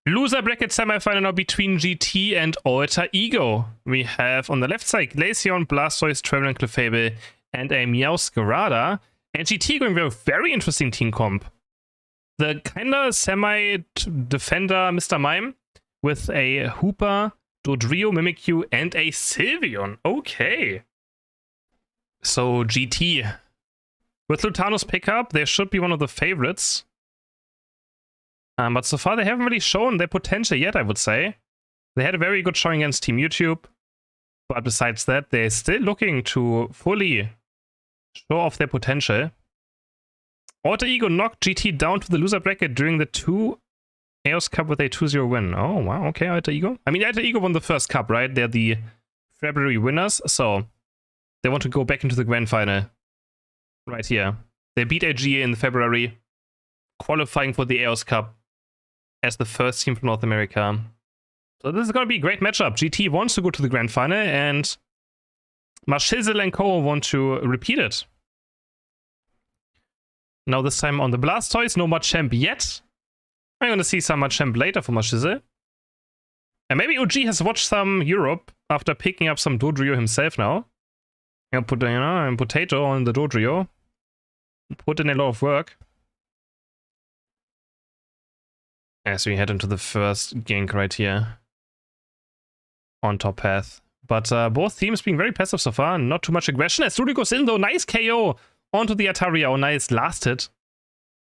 Loser bracket semifinal now between GT and Alter Ego. We have on the left side Glaceon, Blastoise, Trevor, and Clefable, and a Meowscarada. And GT going with a very interesting team comp. The kinda semi-defender Mr. Mime with a Hooper, Dodrio, Mimikyu, and a Sylveon. Okay. So GT. With Lutano's pickup, they should be one of the favorites. But so far, they haven't really shown their potential yet, I would say. They had a very good showing against Team YouTube. But besides that, they're still looking to fully show off their potential. Alter Ego knocked GT down to the loser bracket during the 2 Chaos Cup with a 2-0 win. Oh, wow. Okay, Alter Ego. I mean, Alter Ego won the first cup, right? They're the February winners, so they want to go back into the grand final. Right here. They beat AGA in February, qualifying for the Chaos Cup as the first team from North America. So this is going to be a great matchup. GT wants to go to the grand final, and Mashizel and Co. want to repeat it. Now this time on the Blastoise, no Machamp yet. I'm going to see some Machamp later for Mashizel. And maybe OG has watched some Europe after picking up some Dodrio himself now. I'll put a potato on the Dodrio. Put in a lot of work. As we head into the first gank right here. On top path. But both teams being very passive so far. Not too much aggression. As Rudy goes in though. Nice KO onto the Ataria. Oh, nice last hit.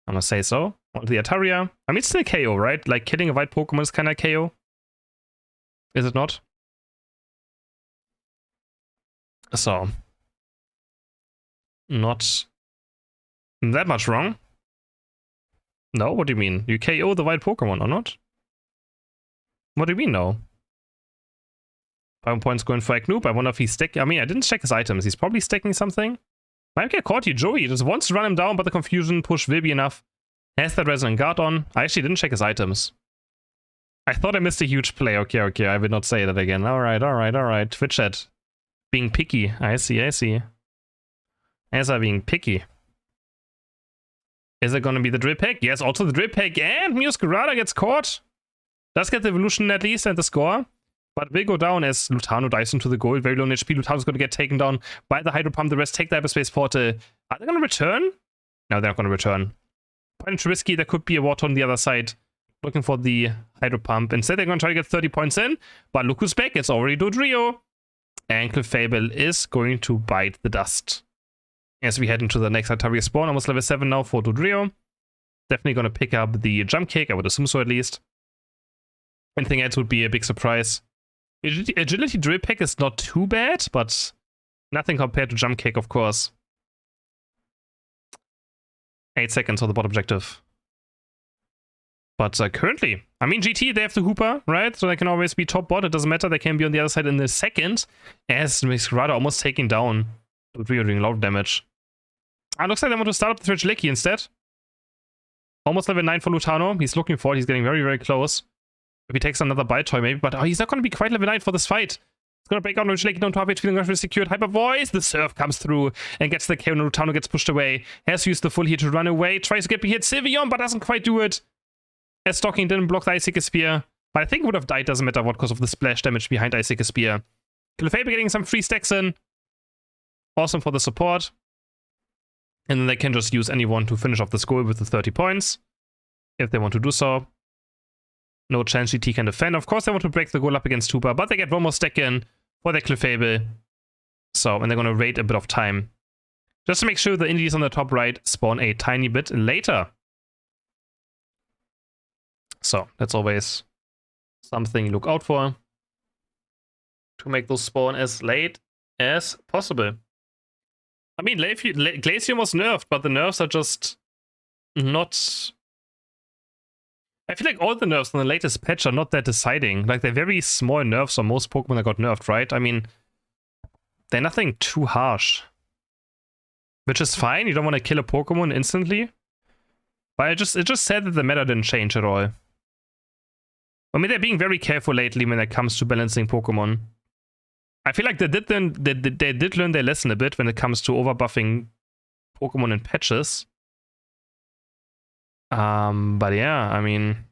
I'm gonna say so. Onto the Ataria. I mean, it's still KO, right? Like, killing a white Pokemon is kind of KO. Is it not? So. Not that much wrong. No? What do you mean? You KO the white Pokemon or not? What do you mean, no? 5 points going for Eknoop. I wonder if he's stacking. I mean, I didn't check his items. He's probably stacking something. Might get caught here. Joey just wants to run him down, but the confusion push will be enough. Has that Resonant Guard on. I actually didn't check his items. I thought I missed a huge play. Okay, okay. I will not say that again. Alright, alright, alright. Twitch chat. Being picky. I see, I see. As are being picky. Is it going to be the Drill Peck? Yes, also the Drill Peck, and Meowscarada gets caught. Does get the evolution at least and the score, but will go down as Lutano dives into the goal. Very low in HP. Lutano's going to get taken down by the Hydro Pump. The rest take the Hyperspace Portal. Are they going to return? No, they're not going to return. Point risky. There could be a water on the other side looking for the Hydro Pump. Instead, they're going to try to get 30 points in, but look who's back. It's already Dodrio. And Clefable is going to bite the dust. As we head into the next Ataria spawn, almost level 7 now for Dodrio. Definitely going to pick up the Jump Kick, I would assume so at least. Anything else would be a big surprise. Agility Drill Peck is not too bad, but nothing compared to Jump Kick, of course. 8 seconds on the bot objective. But currently, I mean, GT, they have the Hooper, right? So they can always be top bot, it doesn't matter. They can be on the other side in a second, as Meowscarada almost taking down Dodrio doing a lot of damage. Looks like they want to start up the Frigilicky instead. Almost level 9 for Lutano. He's looking for it. He's getting very, very close. If he takes another Bite Toy, maybe. But he's not going to be quite level 9 for this fight. He's going to break out Frigilicky down to half HP, feeling very secured. Hyper Voice. The Surf comes through and gets the KO. Lutano gets pushed away. Has used the full here to run away. Tries to get hit Sylveon, but doesn't quite do it. As Stocking didn't block the Icicle Spear. But I think it would have died, doesn't matter what, because of the splash damage behind Icicle Spear. Clefable getting some free stacks in. Awesome for the support. And then they can just use anyone to finish off the goal with the 30 points. If they want to do so. No chance GT can defend. Of course they want to break the goal up against Tuba, but they get one more stack in for their Clefable. So, and they're going to wait a bit of time. Just to make sure the indies on the top right spawn a tiny bit later. So, that's always something you look out for. To make those spawn as late as possible. I mean, Glaceon was nerfed, but the nerfs are just not... I feel like all the nerfs on the latest patch are not that deciding. Like, they're very small nerfs on most Pokemon that got nerfed, right? I mean, they're nothing too harsh. Which is fine, you don't want to kill a Pokemon instantly. But it just said that the meta didn't change at all. I mean, they're being very careful lately when it comes to balancing Pokemon. I feel like they did learn their lesson a bit when it comes to overbuffing Pokemon in patches. But yeah, I mean,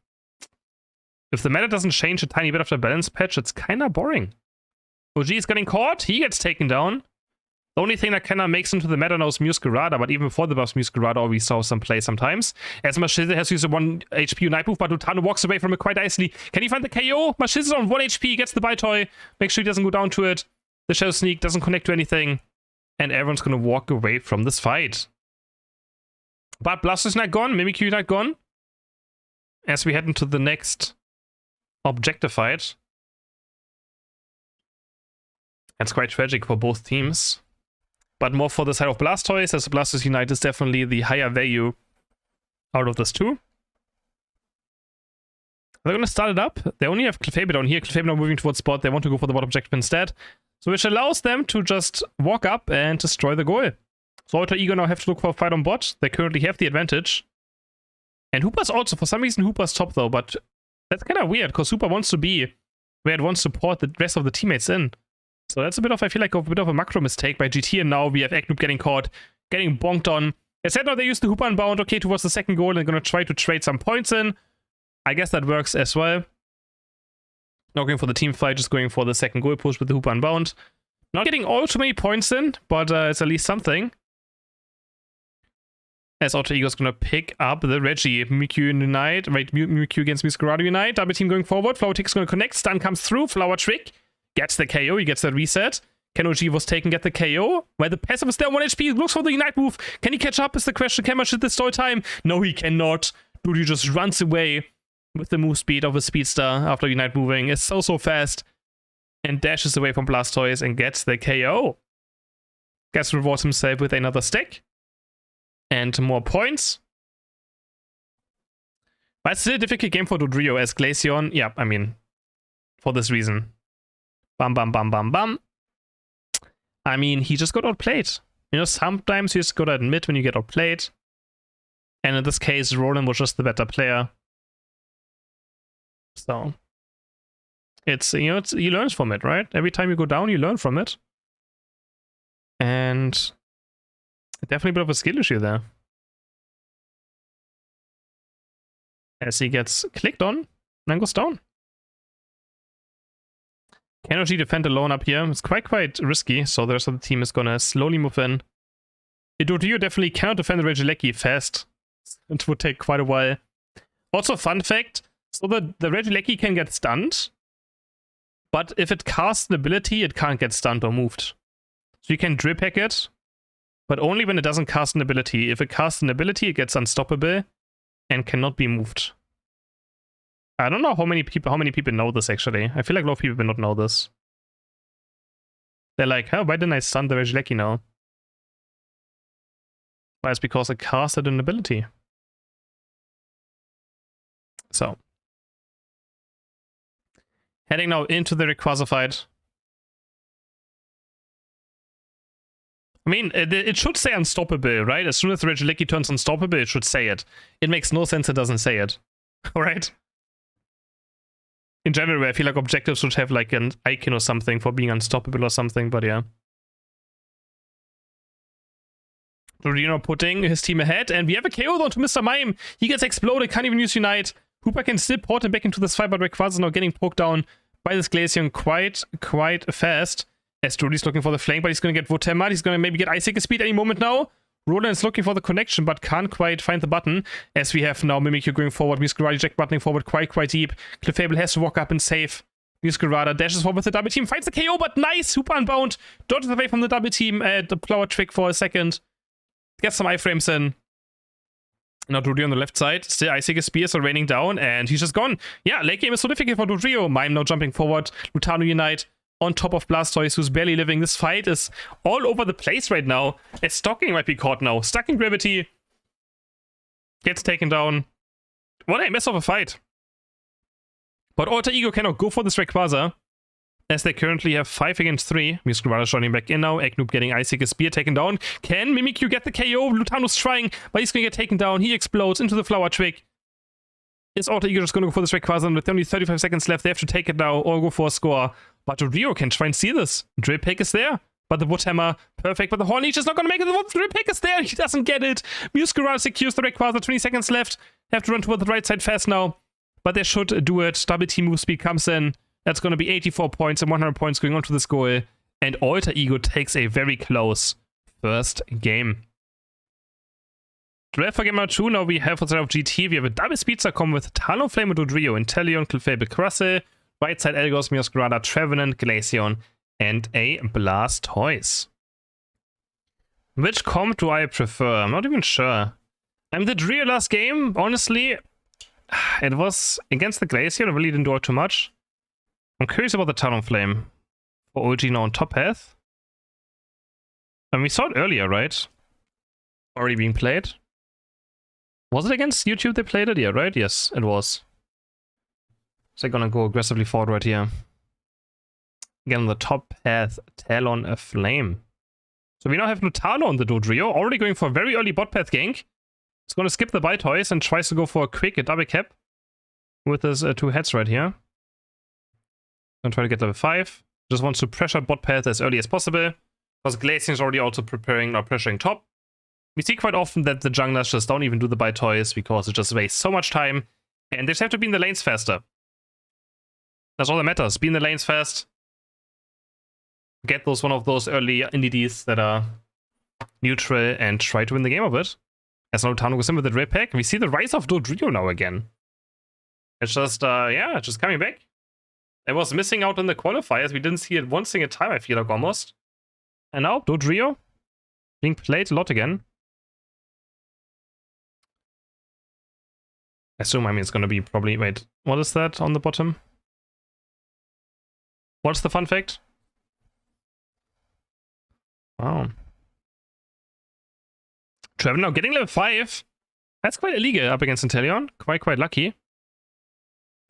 If the meta doesn't change a tiny bit after balance patch, it's kind of boring. OG is getting caught. He gets taken down. The only thing that kind of makes into the meta now is Muscarada, but even before the buffs, Muscarada we saw some play sometimes. As Mashiza has used a 1 HP Unite move, but Lutano walks away from it quite nicely. Can he find the KO? Mashiza's on 1 HP, gets the Bite Toy. Make sure he doesn't go down to it. The Shadow Sneak doesn't connect to anything. And everyone's going to walk away from this fight. But Blastoise not gone, Mimikyu not gone. As we head into the next objective fight. That's quite tragic for both teams. But more for the side of Blastoise, as Blastoise Unite is definitely the higher value out of this two. They're going to start it up. They only have Clefairy down here. Clefairy now moving towards spot. They want to go for the bot objective instead. So which allows them to just walk up and destroy the goal. So Alter Ego now have to look for a fight on bot. They currently have the advantage. And Hooper's also, for some reason, Hooper's top though. But that's kind of weird, because Hooper wants to be where it wants to support the rest of the teammates in. So that's a bit of, I feel like, a bit of a macro mistake by GT, and now we have Eknoop getting caught, getting bonked on. Instead, now they use the Hooper Unbound, okay, towards the second goal, and they're going to try to trade some points in. I guess that works as well. Not going for the team fight, just going for the second goal push with the Hooper Unbound. Not getting all too many points in, but it's at least something. As Alter Ego's going to pick up the Reggie. Mimikyu Unite, right, Mimikyu against Muscarada Unite. Double team going forward. Flower Tick is going to connect. Stun comes through. Flower Trick gets the KO. He gets the reset. Can OG was taken, get the KO? Well, the passive is still 1 HP. He looks for the Unite move. Can he catch up is the question. Can Mash hit this stall time? No, he cannot. Dude, he just runs away with the move speed of a Speedster after Unite moving. It's so fast. And dashes away from Blastoise and gets the KO. Gets rewards himself with another stick. And more points. But it's still a difficult game for Dodrio as Glaceon, yeah, I mean, for this reason. Bam, bam, bam, bam, bam. I mean, he just got outplayed. You know, sometimes you just gotta admit when you get outplayed. And in this case, Roland was just the better player. So, it's, you know, you learn from it, right? Every time you go down, you learn from it. And definitely a bit of a skill issue there. As he gets clicked on, and then goes down. Can OG defend alone up here? It's quite risky, so the rest of the team is gonna slowly move in. Dodrio definitely cannot defend the Regieleki fast. It would take quite a while. Also, fun fact, so the Regieleki can get stunned, but if it casts an ability, it can't get stunned or moved. So you can drip hack it, but only when it doesn't cast an ability. If it casts an ability, it gets unstoppable and cannot be moved. I don't know how many people know this actually. I feel like a lot of people do not know this. They're like, huh, why didn't I stun the Regieleki now? Well, it's because it casted an ability. So. Heading now into the Rayquaza fight. I mean, it should say unstoppable, right? As soon as the Regieleki turns unstoppable, it should say it. It makes no sense it doesn't say it. Alright? In general, I feel like objectives should have like an icon or something for being unstoppable or something, but yeah. Dorino putting his team ahead, and we have a KO onto Mr. Mime. He gets exploded, can't even use Unite. Hooper can still port him back into this fight, but Rayquaza is now getting poked down by this Glaceon quite fast. As Jody's looking for the flank, but he's going to get Votemma. He's going to maybe get Icicle speed any moment now. Roland is looking for the connection, but can't quite find the button. As we have now Mimikyu going forward. Muscarada Jack buttoning forward quite deep. Clefable has to walk up and save. Muscarada dashes forward with the double team. Finds the KO, but nice! Hooper Unbound. Dodges away from the double team. The Flower Trick for a second. Gets some iframes in. Now Dodrio on the left side. Still Icicle Spears are raining down, and he's just gone. Yeah, late game is so difficult for Dodrio. Mime now jumping forward. Lutano Unite on top of Blastoise, who's barely living. This fight is all over the place right now. As Stocking might be caught now. Stuck in gravity. Gets taken down. What a mess of a fight. But Alter Ego cannot go for this Rayquaza, as they currently have 5 against 3. Muscarada joining back in now. Eknoop getting Icicle Spear taken down. Can Mimikyu get the KO? Lutano's trying, but he's going to get taken down. He explodes into the Flower Trick. Is Alter Ego just going to go for this Rayquaza? And with only 35 seconds left, they have to take it now or go for a score. But Dodrio can try and see this. Drip Pick is there, but the Woodhammer, perfect. But the Horn Leech is not going to make it. The Drip Pick is there. He doesn't get it. Muscarada secures the Rayquaza. 20 seconds left. Have to run toward the right side fast now. but they should do it. Double team move speed comes in. That's going to be 84 points and 100 points going on to this goal. And Alter Ego takes a very close first game. Draft for game number 2, now we have instead of GT, we have a double speedster combo with Talonflame and Dodrio, Inteleon, Clefable, Crussel, right side Elgos, Miosgrada, Trevenant, Glaceon, and a Blastoise. Which comp do I prefer? I'm not even sure. The Dodrio last game, honestly, it was against the Glaceon, I really didn't do it too much. I'm curious about the Talonflame for OG now on top path. And we saw it earlier, right? Already being played. Was it against YouTube they played it? Yeah, right? Yes, it was. So they're gonna go aggressively forward right here. Again, on the top path, Talonflame. So we now have Lutalo on the Dodrio, already going for a very early bot path gank. It's gonna skip the Baltoise and tries to go for a quick double cap with his 2 heads right here. Gonna try to get level 5. Just wants to pressure bot path as early as possible. Because Glaceon is already also preparing or pressuring top. We see quite often that the junglers just don't even do the Baltoise because it just wastes so much time. And they just have to be in the lanes faster. That's all that matters. Be in the lanes fast. Get one of those early NDDs that are neutral and try to win the game of it. As Notano goes in with the Drip Pack. We see the rise of Dodrio now again. It's just, yeah, just coming back. It was missing out in the qualifiers. We didn't see it one single time, I feel like, almost. And now, Dodrio being played a lot again. I assume, it's going to be probably... Wait, what is that on the bottom? What's the fun fact? Wow. Trevor now getting level 5. That's quite illegal up against Inteleon. Quite lucky.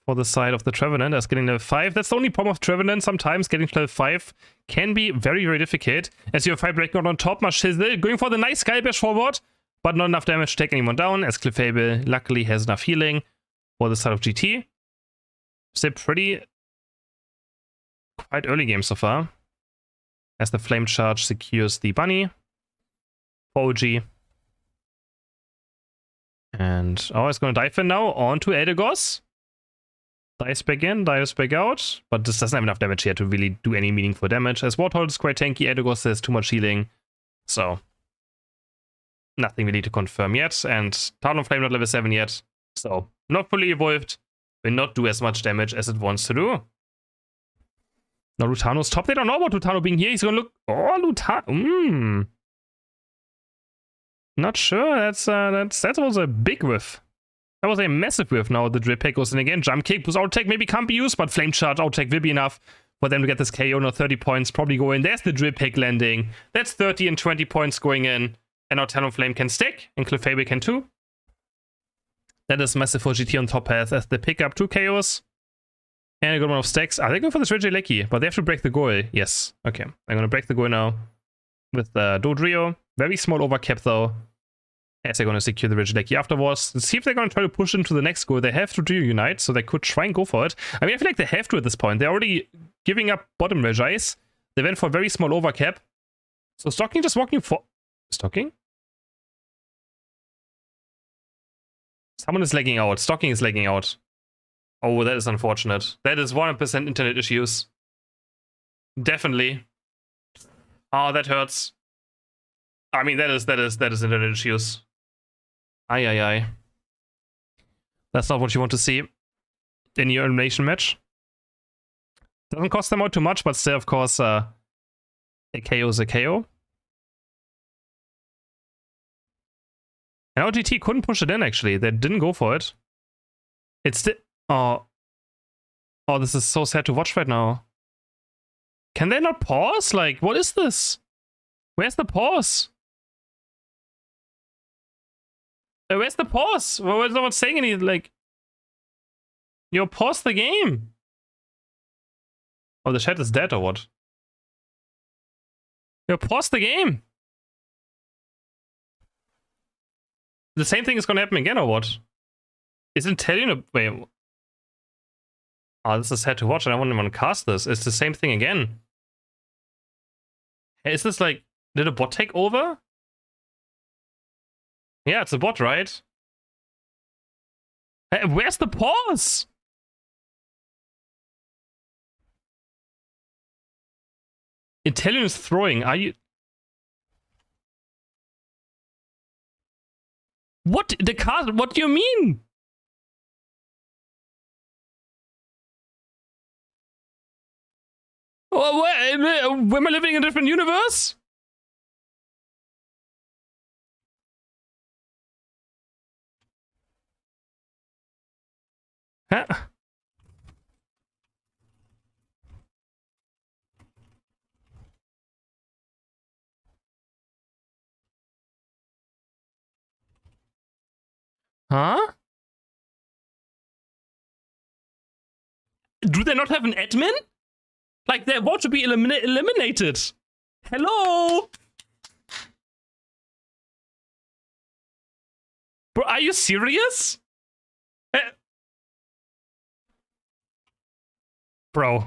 For the side of the Trevenant as getting level 5. That's the only problem of Trevenant. Sometimes getting level 5 can be very, very difficult. As you have 5 breaking out on top, Mashizzle going for the nice Skull Bash forward, but not enough damage to take anyone down, as Clefable luckily has enough healing for the side of GT. Still pretty quite early game so far. As the Flame Charge secures the Bunny for OG. And it's going to dive in now onto Eldegoss. Dives back in, dives back out, but this doesn't have enough damage here to really do any meaningful damage. As Warthog is quite tanky, Eldegoss has too much healing, so nothing really to confirm yet. And Talonflame not level 7 yet, so not fully evolved, will not do as much damage as it wants to do. Now Lutano's top. They don't know about Lutano being here. He's gonna look. Oh, Lutano. Not sure. That was a big whiff. That was a massive whiff. Now the Drip Pack goes in again. Jump Kick plus Outtake maybe can't be used, but Flame Charge Outtake will be enough for them to get this KO. Now 30 points probably go in. There's the Drip Pack landing. That's 30 and 20 points going in. And now Talonflame can stick, and Clefable can too. That is massive for GT on top path as they pick up 2 KOs. And a good one of stacks. Are they going for this Regieleki? But they have to break the goal. Yes. Okay. I'm going to break the goal now with Dodrio. Very small overcap though. As they're going to secure the Regieleki afterwards. Let's see if they're going to try to push into the next goal. They have to unite, so they could try and go for it. I feel like they have to at this point. They're already giving up bottom Regis. They went for a very small overcap. So Stocking just walking for... Stocking? Someone is lagging out. Stocking is lagging out. Oh, that is unfortunate. That is 100% internet issues. Definitely. Oh, that hurts. That is internet issues. Aye. That's not what you want to see in your elimination match. Doesn't cost them out too much, but still, of course, a KO is a KO. And OGT couldn't push it in, actually. They didn't go for it. It's still... Oh, this is so sad to watch right now. Can they not pause? Like, what is this? Where's the pause? Where's the pause? Well, no one's saying any, like... Yo, pause the game. Oh, the chat is dead or what? Yo, pause the game. The same thing is gonna happen again or what? Isn't telling a... Wait... Oh, this is sad to watch. I don't want to cast this. It's the same thing again. Hey, is this like... Did a bot take over? Yeah, it's a bot, right? Hey, where's the pause? Intelligence throwing. Are you... What? The card? What do you mean? Oh, where am I living in a different universe? Huh? Huh? Do they not have an admin? Like, they're about to be eliminated. Hello? Bro, are you serious? Bro.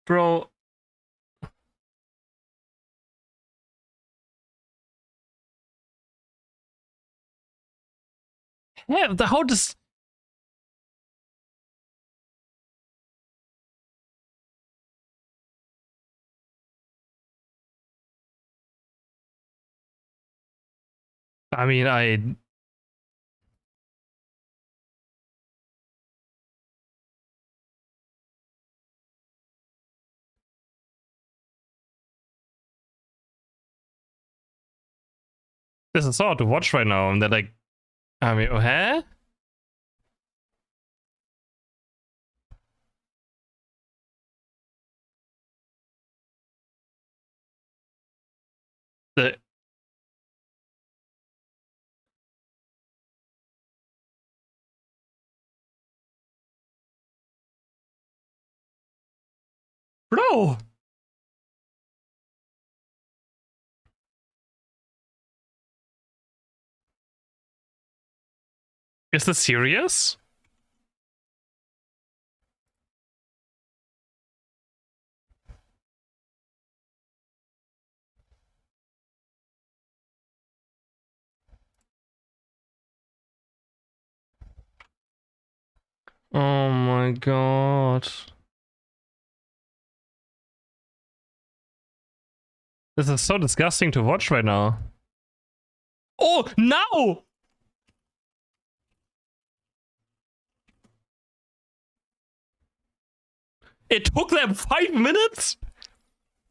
Bro. Yeah, how does... I mean, this is so hard to watch right now, and they're like... I mean, oh, huh? The... Bro! Is this serious? Oh my god. This is so disgusting to watch right now. Oh, now! It took them 5 minutes?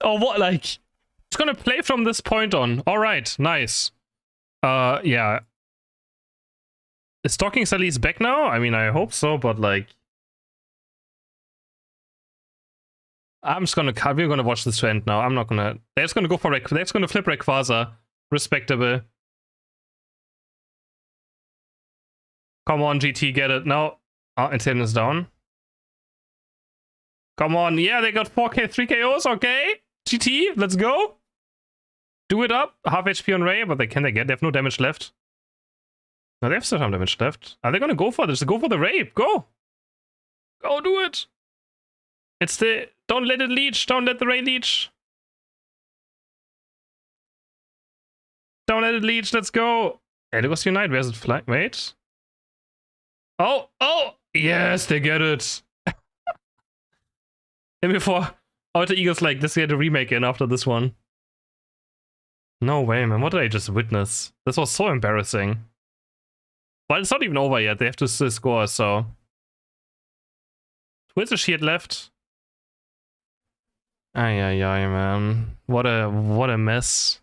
Or what, like... It's gonna play from this point on. Alright, nice. Yeah. Is Talking Sally's back now? I mean, I hope so, but like... I'm just gonna cut. We're gonna watch this to end now. I'm not gonna... They're just gonna go for... They're just gonna flip Rayquaza. Respectable. Come on, GT, get it. No. Oh, intelligence down. Come on. Yeah, they got 4K, 3 KOs. Okay. GT, let's go. Do it up. Half HP on Ray, but they get? They have no damage left. No, they have still some damage left. Are they gonna go for this? Go for the Ray. Go. Go do it. It's the... Don't let it leech. Don't let the Ray leech. Don't let it leech. Let's go. Eligos Unite. Where's it flying? Wait. Oh. Oh. Yes, they get it. And before Alter Ego's like, let's get a remake in after this one. No way, man. What did I just witness? This was so embarrassing. Well, it's not even over yet. They have to still score, so... Where's the shield left? Ay, ay, ay, man. What a mess.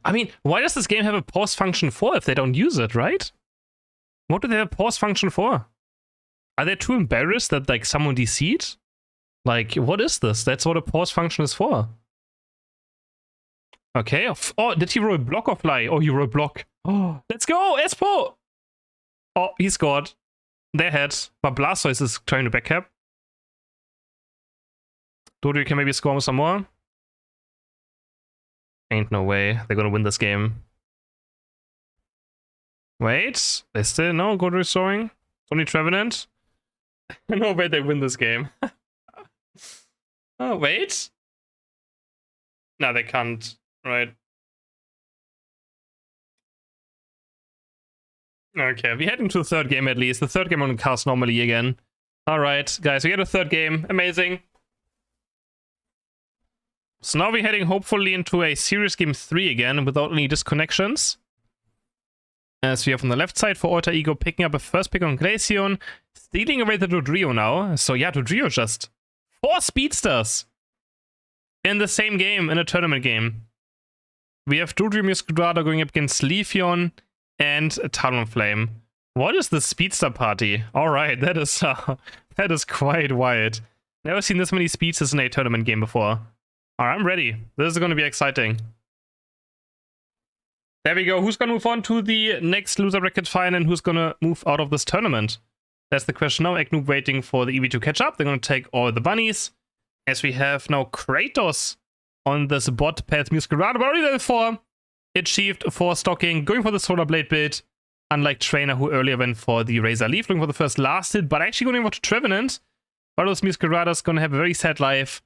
I mean, why does this game have a pause function for if they don't use it, right? What do they have a pause function for? Are they too embarrassed that, like, someone DC'd? Like, what is this? That's what a pause function is for. Okay. Oh, did he roll a block or fly? Oh, he rolled a block. Oh, let's go, Espo! Oh, he scored. They're ahead. But Blastoise is trying to backcap. Dodo can maybe score some more. Ain't no way they're gonna win this game. Wait, they still no good restoring? It's only Trevenant? No way they win this game. Oh, wait. No, they can't. Right. Okay, we head into the third game at least. The third game on the cast normally again. Alright, guys, we get a third game. Amazing. So now we're heading hopefully into a serious game 3 again without any disconnections. As we have on the left side for Alter Ego picking up a first pick on Glaceon, stealing away the Dodrio now. So yeah, Dodrio just 4 speedsters in the same game, in a tournament game. We have Dodrio Musquadrado going up against Leafeon and Talonflame. What is the speedster party? Alright, that is quite wild. Never seen this many speedsters in a tournament game before. Alright, I'm ready. This is going to be exciting. There we go. Who's going to move on to the next loser bracket final and who's going to move out of this tournament? That's the question now. Eknoob waiting for the EV to catch up. They're going to take all the bunnies. As we have now Kratos on this bot path. Musquadrado already level 4. Achieved 4 stocking. Going for the Solar Blade build. Unlike Trainer who earlier went for the Razor Leaf. Looking for the first last hit. But actually going over to Trevenant. Bardos Musquadrado is going to have a very sad life.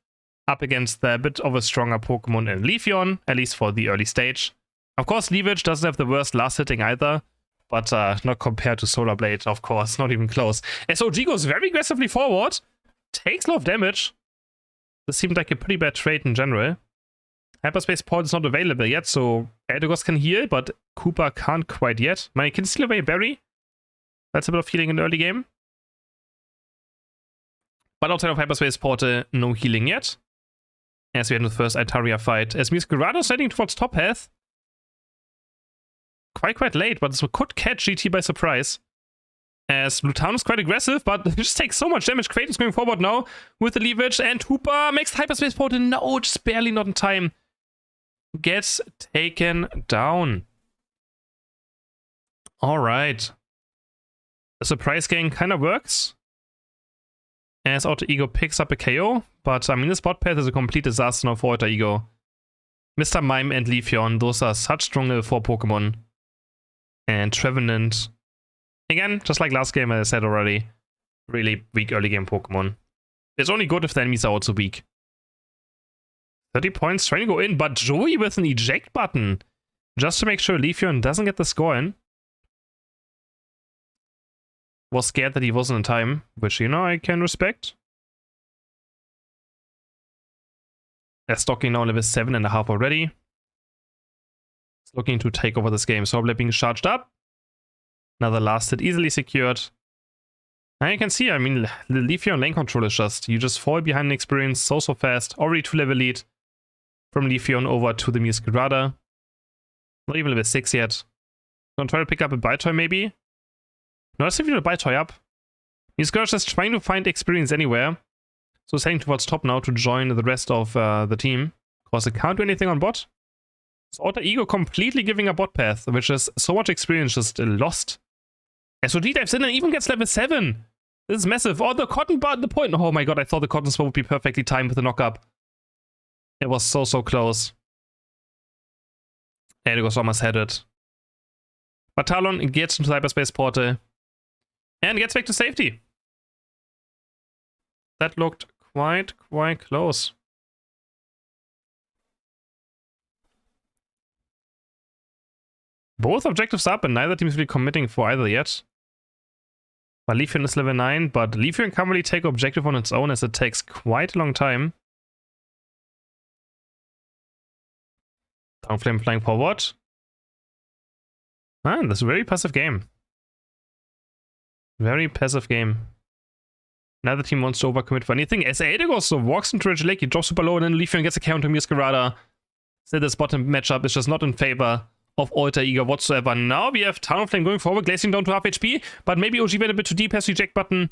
Up against a bit of a stronger Pokemon in Leafeon. At least for the early stage. Of course, Leafage doesn't have the worst last hitting either, but not compared to Solar Blade, of course, not even close. SOG goes very aggressively forward, takes a lot of damage. This seemed like a pretty bad trade in general. Hyperspace Port is not available yet, so Eldegoss can heal, but Koopa can't quite yet. Man, he can steal away a berry. That's a bit of healing in the early game. But outside of Hyperspace Portal, no healing yet. As we had the first Altaria fight. As Musquadrado is heading towards top path. Quite late, but this could catch GT by surprise. As Lutan is quite aggressive, but it just takes so much damage. Kratos going forward now with the leverage, and Hoopa makes the Hyperspace Portal. No, just barely not in time. Gets taken down. Alright. The surprise gang kind of works. As Alter Ego picks up a KO, but I mean, this bot path is a complete disaster now for Alter Ego. Mr. Mime and Leafeon, those are such strong level 4 Pokemon. And Trevenant, again, just like last game, as I said already, really weak early game Pokemon. It's only good if the enemies are also weak. 30 points trying to go in, but Joey with an eject button, just to make sure Leafeon doesn't get the score in. Was scared that he wasn't in time, which, you know, I can respect. They're stocking now level 7.5 already. Looking to take over this game. Sorblet being charged up. Another last hit easily secured. And you can see, I mean, the Leafeon lane control is just, you just fall behind an experience so fast. Already 2 level lead from Leafeon over to the Musquadrado. Not even level 6 yet. Gonna try to pick up a Bite Toy maybe. No, let's see if you do a Bite Toy up. Musquadrado just trying to find experience anywhere. So heading towards top now to join the rest of the team. Of course, it can't do anything on bot. So Alter Ego completely giving a bot path, which is so much experience just lost. SOG dives in and even gets level 7. This is massive. Oh, the cotton bud, the point. Oh my god, I thought the cotton spot would be perfectly timed with the knock-up. It was so close. Eldegoss almost had it. But Talon gets into the Hyperspace Portal and gets back to safety. That looked quite close. Both objectives up, and neither team is really committing for either yet. But Leafeon is level 9, but Leafeon can't really take objective on its own as it takes quite a long time. Talonflame flying forward. Man, this is a very passive game. Very passive game. Neither team wants to overcommit for anything. As Eldegoss walks into Ridge Lake, he drops super low, and then Leafeon gets a counter Musquadrado. So this bottom matchup is just not in favor of Alter Ego whatsoever. Now we have Talonflame going forward, glazing down to half HP, but maybe OG went a bit too deep, has reject button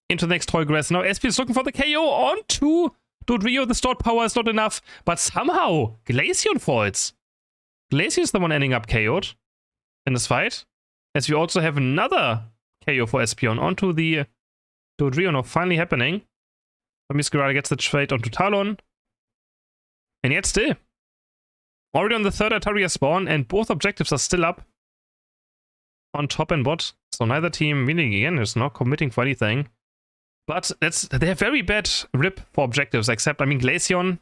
into the next toy grass. Now SP is looking for the KO onto Dodrio. The stored power is not enough, but somehow Glaceon falls. Glaceon is the one ending up KO'd in this fight, as we also have another KO for Espion onto the Dodrio now finally happening. But Musquadrado gets the trade onto Talon, and yet still Already on the third Altaria spawn, and both objectives are still up on top and bot. So neither team winning again is not committing for anything. But they're very bad rip for objectives, except, I mean, Glaceon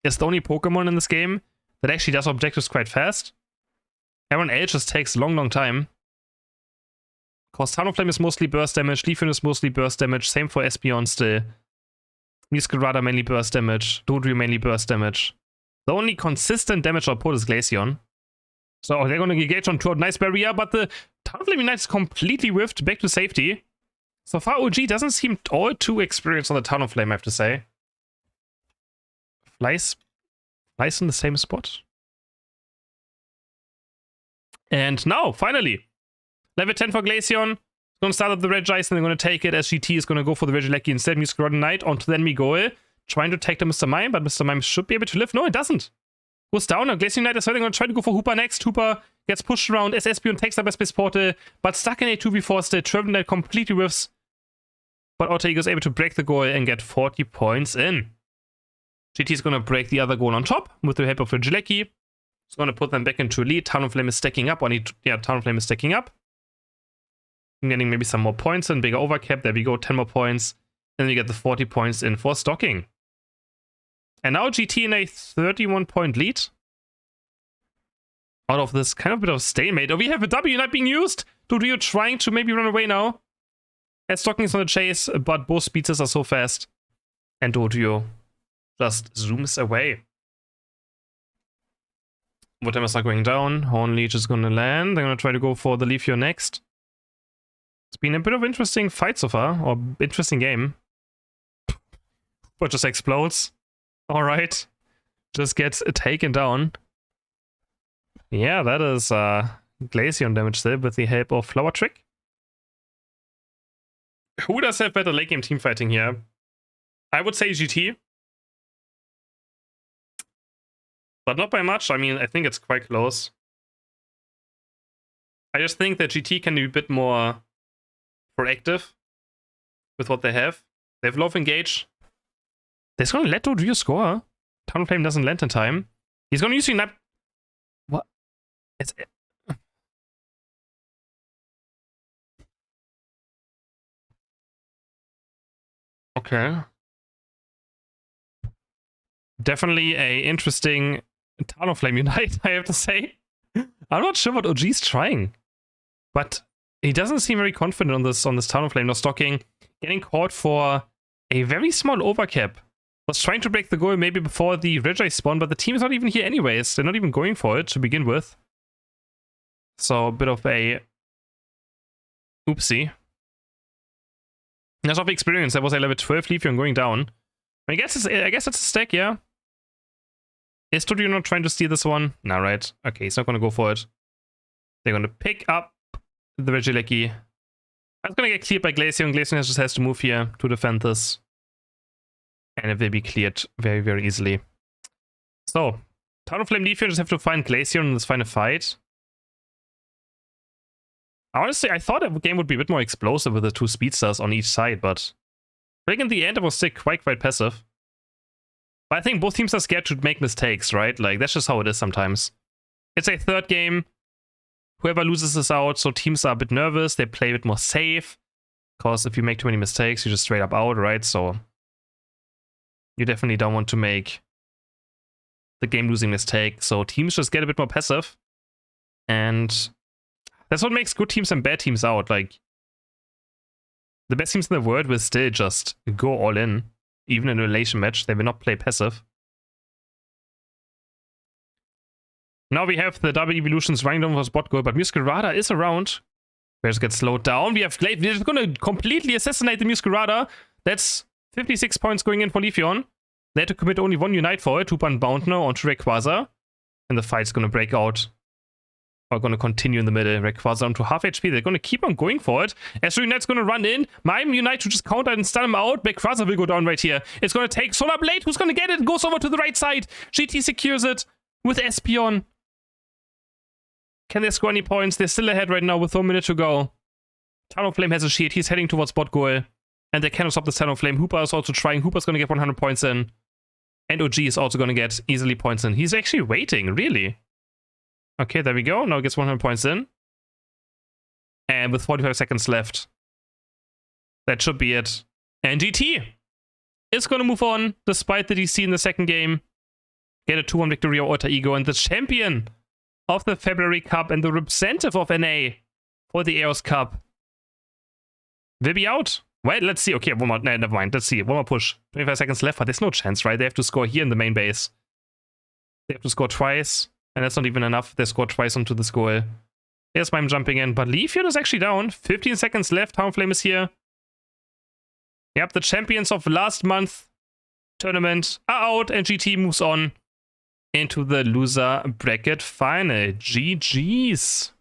is the only Pokemon in this game that actually does objectives quite fast. Everyone else just takes a long time. Because Talonflame is mostly burst damage, Leafeon is mostly burst damage, same for Espeon still. Muscarada mainly burst damage, Dodrio mainly burst damage. The only consistent damage output is Glaceon. So they're going to engage on 2 nice barrier, but the Talonflame Unite is completely whiffed back to safety. So far, OG doesn't seem all too experienced on the Talonflame, I have to say. Flies in the same spot. And now, finally, level 10 for Glaceon. It's going to start up the Regice, and they're going to take it as GT is going to go for the Regieleki instead. Muscarada Knight onto the enemy goal. Trying to take the Mr. Mime, but Mr. Mime should be able to live. No, it doesn't. Goes down. Now Glaceon Knight is going to try to go for Hooper next. Hooper gets pushed around as Espeon takes up Space Portal, but stuck in a 2v4 still. Travel Knight completely whiffs. But Alter Ego is able to break the goal and get 40 points in. GT is going to break the other goal on top with the help of Regieleki. It's going to put them back into lead. Talonflame is stacking up. Talonflame is stacking up. I'm getting maybe some more points in. Bigger overcap. There we go. 10 more points. Then we get the 40 points in for stocking. And now GT in a 31-point lead. Out of this kind of bit of stalemate. Oh, we have a W not being used. Dodrio trying to maybe run away now. As stocking is on the chase, but both speedsters are so fast. And Dodrio just zooms away. Whatever's not going down. Horn Leech is going to land. They're going to try to go for the Leafeon next. It's been a bit of an interesting fight so far, or interesting game. But just explodes. Alright. Just gets taken down. Yeah, that is Glaceon damage there with the help of Flower Trick. Who does have better late game team fighting here? I would say GT. But not by much. I mean, I think it's quite close. I just think that GT can be a bit more proactive with what they have. They have low engage. They're going to let Dodrio score. Talonflame doesn't land in time. He's going to use Unite. What? It's... Okay. Definitely a interesting Talonflame Unite, I have to say. I'm not sure what OG's trying. But he doesn't seem very confident on this Talonflame. No stocking. Getting caught for a very small overcap. Was trying to break the goal maybe before the Regice spawn, but the team is not even here anyways. They're not even going for it to begin with. So a bit of a oopsie. That's off experience. That was a level 12 Leafeon going down. I guess that's a stack, yeah. Is Dodrio not trying to steal this one? No, right. Okay, he's not going to go for it. They're going to pick up the Regieleki. That's going to get cleared by Glaceon. Glaceon just has to move here to defend this. And it will be cleared very, very easily. So, Talonflame Leafeon just have to find Glaceon and let's find a fight. Honestly, I thought the game would be a bit more explosive with the 2 speedsters on each side, but I think in the end it was still quite passive. But I think both teams are scared to make mistakes, right? Like, that's just how it is sometimes. It's a third game. Whoever loses is out, so teams are a bit nervous. They play a bit more safe. Because if you make too many mistakes, you're just straight up out, right? So you definitely don't want to make the game-losing mistake. So teams just get a bit more passive. And that's what makes good teams and bad teams out. Like, the best teams in the world will still just go all in. Even in a relation match, they will not play passive. Now we have the double evolutions running down for spot goal, but Muscarada is around. Bears get slowed down. We have Glaive. We're just going to completely assassinate the Muscarada. That's 56 points going in for Leafeon. They had to commit only 1 Unite for it. 2-1 bound now onto Rayquaza. And the fight's going to break out. Or going to continue in the middle. Rayquaza onto half HP. They're going to keep on going for it. As Unite's going to run in. Mime Unite to just counter and stun him out. Rayquaza will go down right here. It's going to take Solar Blade. Who's going to get it? Goes over to the right side. GT secures it with Espeon. Can they score any points? They're still ahead right now with 1 minute to go. Talonflame has a shield. He's heading towards bot goal. And they cannot stop the Talonflame. Hooper is also trying. Hooper's going to get 100 points in. And OG is also going to get easily points in. He's actually waiting, really. Okay, there we go. Now he gets 100 points in. And with 45 seconds left, that should be it. And GT is going to move on, despite the DC in the second game. Get a 2-1 victory over Alter Ego, and the champion of the February Cup and the representative of NA for the EOS Cup will be out. Well, let's see. Okay, one more. No, never mind. Let's see. One more push. 25 seconds left, but there's no chance, right? They have to score here in the main base. They have to score twice, and that's not even enough. They scored twice onto this goal. There's Mime jumping in, but Leafeon is actually down. 15 seconds left. Talonflame is here. Yep, the champions of last month tournament are out, and GT moves on into the loser bracket final. GG's.